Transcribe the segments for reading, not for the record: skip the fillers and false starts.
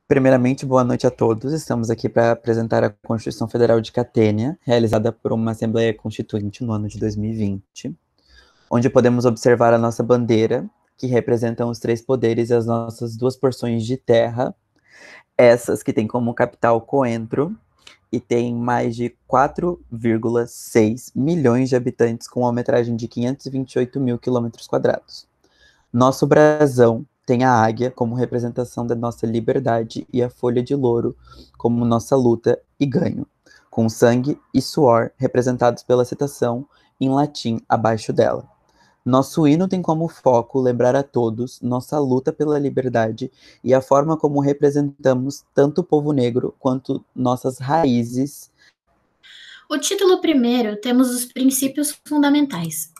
Primeiramente, boa noite a todos. Estamos aqui para apresentar a Constituição Federal de Catênia, realizada por uma Assembleia Constituinte no ano de 2020, onde podemos observar a nossa bandeira, que representam os três poderes e as nossas duas porções de terra, essas que têm como capital Coentro, e tem mais de 4,6 milhões de habitantes, com uma metragem de 528 mil quilômetros quadrados. Nosso brasão tem a águia como representação da nossa liberdade e a folha de louro como nossa luta e ganho, com sangue e suor representados pela citação em latim abaixo dela. Nosso hino tem como foco lembrar a todos nossa luta pela liberdade e a forma como representamos tanto o povo negro quanto nossas raízes. O título primeiro temos os princípios fundamentais.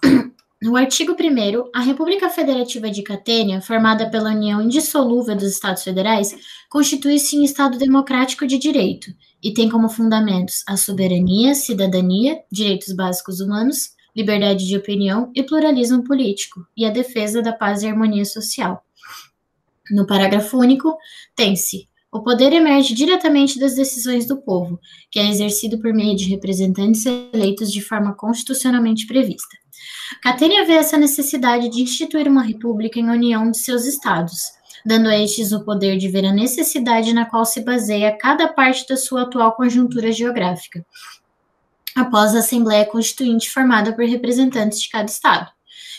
No artigo 1º, a República Federativa de Catênia, formada pela união indissolúvel dos Estados Federais, constitui-se em Estado democrático de direito e tem como fundamentos a soberania, cidadania, direitos básicos humanos, liberdade de opinião e pluralismo político, e a defesa da paz e harmonia social. No parágrafo único, tem-se: o poder emerge diretamente das decisões do povo, que é exercido por meio de representantes eleitos de forma constitucionalmente prevista. Catênia vê essa necessidade de instituir uma república em união de seus estados, dando a estes o poder de ver a necessidade na qual se baseia cada parte da sua atual conjuntura geográfica, após a Assembleia Constituinte formada por representantes de cada estado,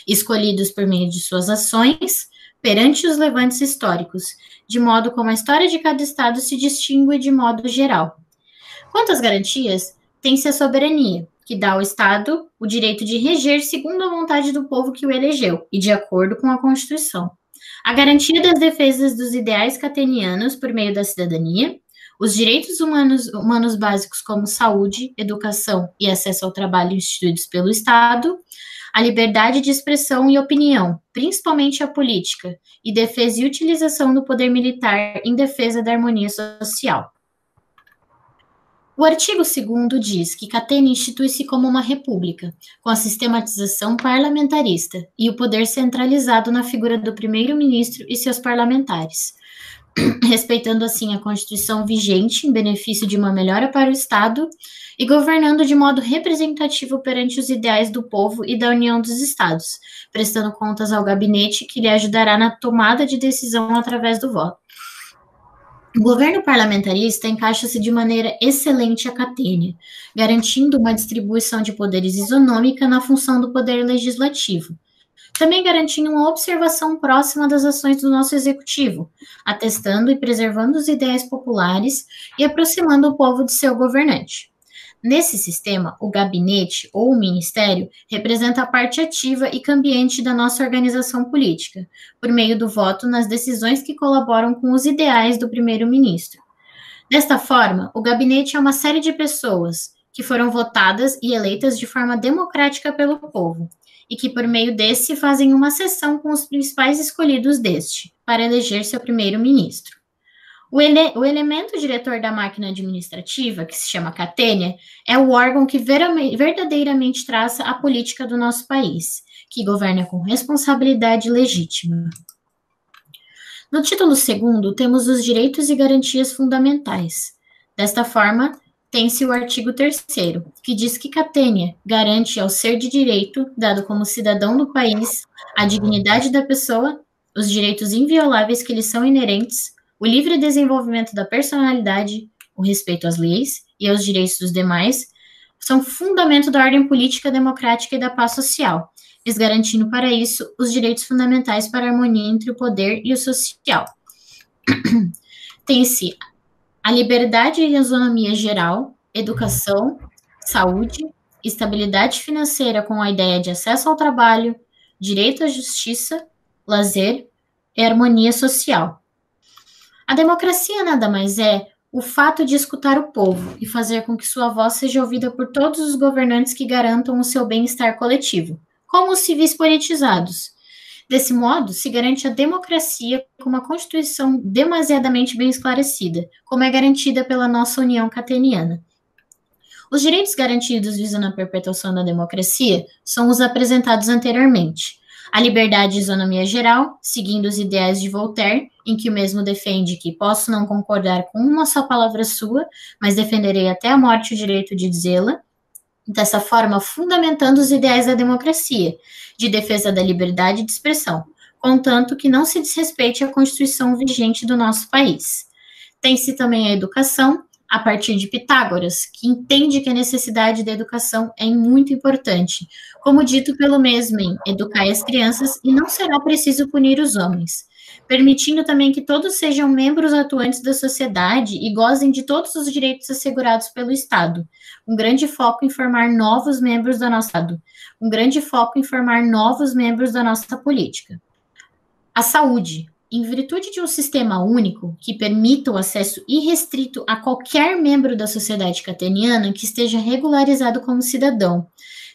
escolhidos por meio de suas ações perante os levantes históricos, de modo como a história de cada estado se distingue de modo geral. Quanto às garantias, tem-se a soberania, que dá ao Estado o direito de reger segundo a vontade do povo que o elegeu e de acordo com a Constituição. A garantia das defesas dos ideais catenianos por meio da cidadania, os direitos humanos básicos como saúde, educação e acesso ao trabalho instituídos pelo Estado, a liberdade de expressão e opinião, principalmente a política, e defesa e utilização do poder militar em defesa da harmonia social. O artigo 2º diz que Catênia institui-se como uma república, com a sistematização parlamentarista e o poder centralizado na figura do primeiro-ministro e seus parlamentares, respeitando assim a Constituição vigente em benefício de uma melhora para o Estado e governando de modo representativo perante os ideais do povo e da União dos Estados, prestando contas ao gabinete que lhe ajudará na tomada de decisão através do voto. O governo parlamentarista encaixa-se de maneira excelente a Catênia, garantindo uma distribuição de poderes isonômica na função do poder legislativo, também garantindo uma observação próxima das ações do nosso executivo, atestando e preservando os ideais populares e aproximando o povo de seu governante. Nesse sistema, o gabinete ou o ministério representa a parte ativa e cambiante da nossa organização política, por meio do voto nas decisões que colaboram com os ideais do primeiro-ministro. Desta forma, o gabinete é uma série de pessoas que foram votadas e eleitas de forma democrática pelo povo, e que por meio desse fazem uma sessão com os principais escolhidos deste, para eleger seu primeiro-ministro. O elemento diretor da máquina administrativa, que se chama Catênia, é o órgão que verdadeiramente traça a política do nosso país, que governa com responsabilidade legítima. No título 2º, temos os direitos e garantias fundamentais. Desta forma, tem-se o artigo 3º, que diz que Catênia garante ao ser de direito, dado como cidadão do país, a dignidade da pessoa, os direitos invioláveis que lhe são inerentes, o livre desenvolvimento da personalidade, o respeito às leis e aos direitos dos demais, são fundamento da ordem política democrática e da paz social, lhes garantindo para isso os direitos fundamentais para a harmonia entre o poder e o social. Tem-se a liberdade e autonomia geral, educação, saúde, estabilidade financeira com a ideia de acesso ao trabalho, direito à justiça, lazer e harmonia social. A democracia nada mais é o fato de escutar o povo e fazer com que sua voz seja ouvida por todos os governantes que garantam o seu bem-estar coletivo, como os civis politizados. Desse modo, se garante a democracia com uma Constituição demasiadamente bem esclarecida, como é garantida pela nossa União Cateniana. Os direitos garantidos visando a perpetuação da democracia são os apresentados anteriormente. A liberdade e isonomia geral, seguindo os ideais de Voltaire, em que o mesmo defende que posso não concordar com uma só palavra sua, mas defenderei até a morte o direito de dizê-la, dessa forma fundamentando os ideais da democracia, de defesa da liberdade de expressão, contanto que não se desrespeite a Constituição vigente do nosso país. Tem-se também a educação, a partir de Pitágoras, que entende que a necessidade da educação é muito importante, como dito pelo mesmo em Educai as crianças e não será preciso punir os homens, permitindo também que todos sejam membros atuantes da sociedade e gozem de todos os direitos assegurados pelo Estado. Um grande foco em formar novos membros da nossa política. A saúde. Em virtude de um sistema único que permita o acesso irrestrito a qualquer membro da sociedade cateniana que esteja regularizado como cidadão,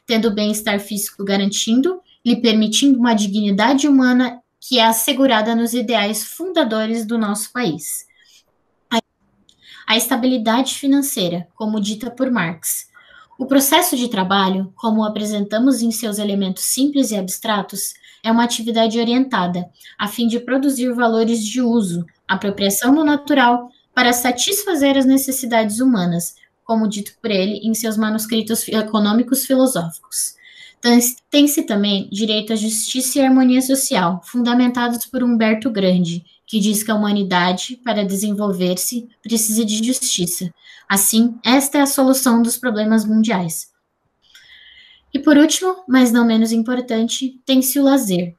tendo o bem-estar físico garantindo, lhe permitindo uma dignidade humana que é assegurada nos ideais fundadores do nosso país. A estabilidade financeira, como dita por Marx. O processo de trabalho, como o apresentamos em seus elementos simples e abstratos, é uma atividade orientada, a fim de produzir valores de uso, apropriação do natural, para satisfazer as necessidades humanas, como dito por ele em seus manuscritos econômicos filosóficos. Tem-se também direito à justiça e harmonia social, fundamentados por Humberto Grande, que diz que a humanidade, para desenvolver-se, precisa de justiça. Assim, esta é a solução dos problemas mundiais. E por último, mas não menos importante, tem-se o lazer.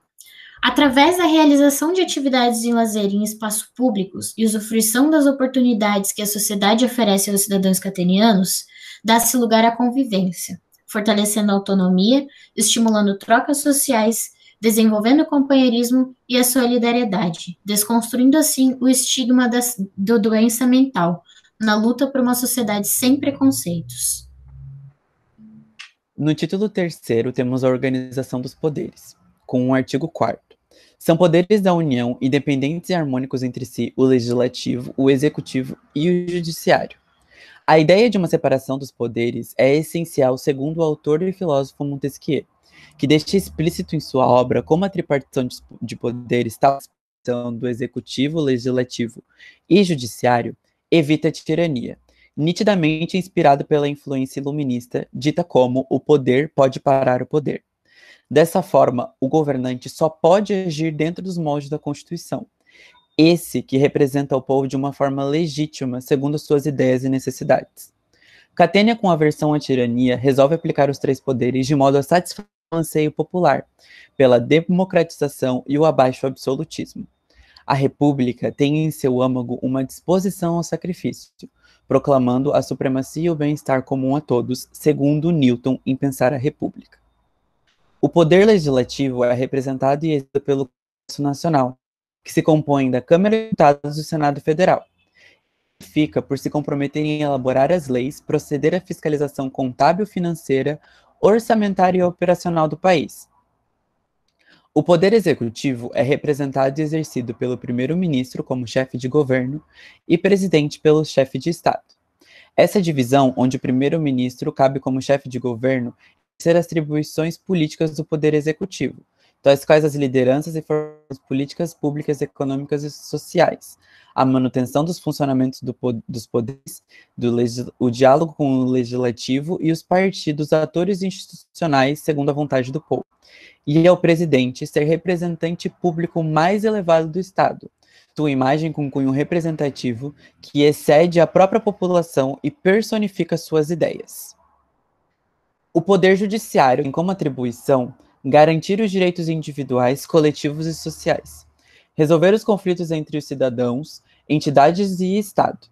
Através da realização de atividades de lazer em espaços públicos e usufruição das oportunidades que a sociedade oferece aos cidadãos catenianos, dá-se lugar à convivência, fortalecendo a autonomia, estimulando trocas sociais, desenvolvendo o companheirismo e a solidariedade, desconstruindo assim o estigma da doença mental, na luta por uma sociedade sem preconceitos. No título 3º, temos a organização dos poderes, com o artigo 4º. São poderes da União, independentes e harmônicos entre si, o legislativo, o executivo e o judiciário. A ideia de uma separação dos poderes é essencial, segundo o autor e filósofo Montesquieu, que deixa explícito em sua obra como a tripartição de poderes, tal do executivo, legislativo e judiciário, evita a tirania, nitidamente inspirado pela influência iluminista, dita como o poder pode parar o poder. Dessa forma, o governante só pode agir dentro dos moldes da Constituição, esse que representa o povo de uma forma legítima, segundo suas ideias e necessidades. Catênia, com aversão à tirania, resolve aplicar os 3 poderes de modo a satisfazer o anseio popular, pela democratização e o abaixo absolutismo. A República tem em seu âmago uma disposição ao sacrifício, proclamando a supremacia e o bem-estar comum a todos, segundo Newton em Pensar a República. O poder legislativo é representado e exercido pelo Congresso Nacional, que se compõe da Câmara de Deputados do Senado Federal. Fica por se comprometer em elaborar as leis, proceder à fiscalização contábil, financeira, orçamentária e operacional do país. O poder executivo é representado e exercido pelo primeiro-ministro como chefe de governo e presidente pelo chefe de Estado. Essa divisão, onde o primeiro-ministro cabe como chefe de governo, ser as atribuições políticas do poder executivo, tais quais as lideranças e formas políticas públicas, econômicas e sociais, a manutenção dos funcionamentos dos poderes, o diálogo com o legislativo e os partidos, atores institucionais segundo a vontade do povo, e ao presidente ser representante público mais elevado do Estado, sua imagem com cunho representativo que excede a própria população e personifica suas ideias. O poder judiciário tem como atribuição garantir os direitos individuais, coletivos e sociais, resolver os conflitos entre os cidadãos, entidades e Estado.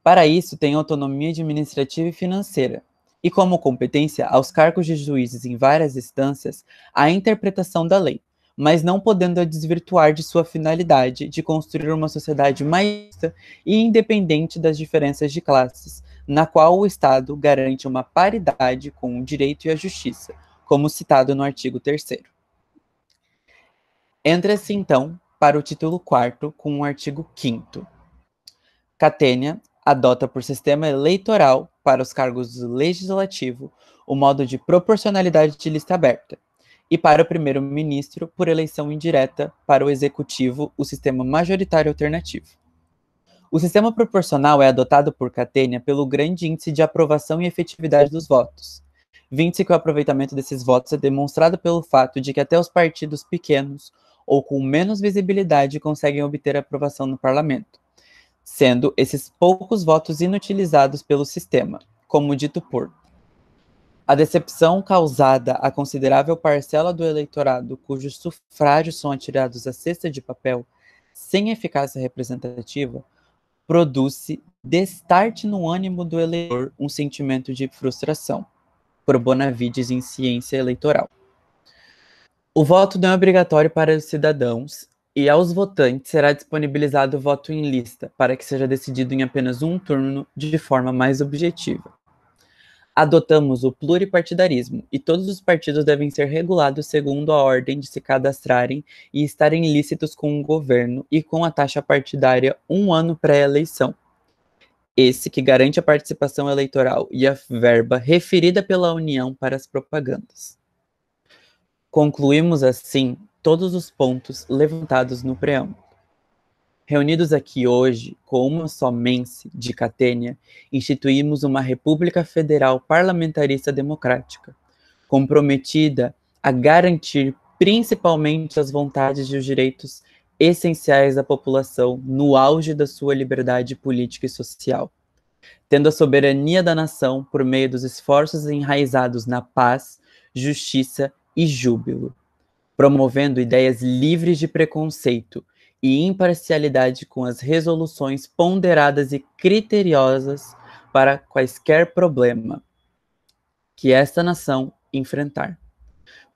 Para isso, tem autonomia administrativa e financeira, e como competência aos cargos de juízes em várias instâncias a interpretação da lei, mas não podendo a desvirtuar de sua finalidade de construir uma sociedade mais justa e independente das diferenças de classes, na qual o Estado garante uma paridade com o direito e a justiça, como citado no artigo 3º. Entra-se, então, para o título 4º com o artigo 5º. Catênia adota por sistema eleitoral para os cargos do legislativo o modo de proporcionalidade de lista aberta, e para o primeiro-ministro, por eleição indireta, para o executivo, o sistema majoritário alternativo. O sistema proporcional é adotado por Catênia pelo grande índice de aprovação e efetividade dos votos. Vinde-se que o aproveitamento desses votos é demonstrado pelo fato de que até os partidos pequenos ou com menos visibilidade conseguem obter aprovação no parlamento, sendo esses poucos votos inutilizados pelo sistema, como dito por a decepção causada à considerável parcela do eleitorado cujos sufrágios são atirados à cesta de papel sem eficácia representativa, produz-se destarte no ânimo do eleitor um sentimento de frustração, por Bonavides em Ciência Eleitoral. O voto não é obrigatório para os cidadãos e aos votantes será disponibilizado o voto em lista para que seja decidido em apenas um turno de forma mais objetiva. Adotamos o pluripartidarismo e todos os partidos devem ser regulados segundo a ordem de se cadastrarem e estarem lícitos com o governo e com a taxa partidária um ano pré-eleição. Esse que garante a participação eleitoral e a verba referida pela União para as propagandas. Concluímos assim todos os pontos levantados no preâmbulo. Reunidos aqui hoje, com uma só mense de Catênia, instituímos uma República Federal Parlamentarista Democrática, comprometida a garantir principalmente as vontades e os direitos essenciais da população no auge da sua liberdade política e social, tendo a soberania da nação por meio dos esforços enraizados na paz, justiça e júbilo, promovendo ideias livres de preconceito e imparcialidade com as resoluções ponderadas e criteriosas para quaisquer problema que esta nação enfrentar.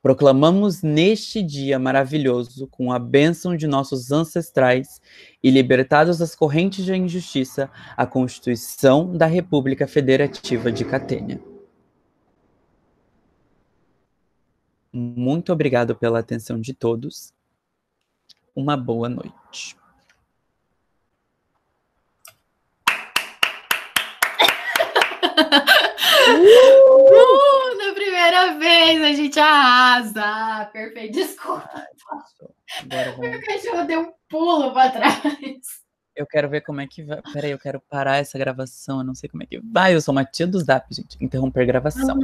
Proclamamos neste dia maravilhoso, com a bênção de nossos ancestrais e libertados das correntes da injustiça, a Constituição da República Federativa de Catênia. Muito obrigado pela atenção de todos. Uma boa noite. Na primeira vez a gente arrasa. Perfeito, desculpa. Meu cachorro deu um pulo para trás. Eu quero ver como é que vai. Peraí, eu quero parar essa gravação. Eu não sei como é que vai. Eu sou uma tia do Zap, gente. Interromper gravação.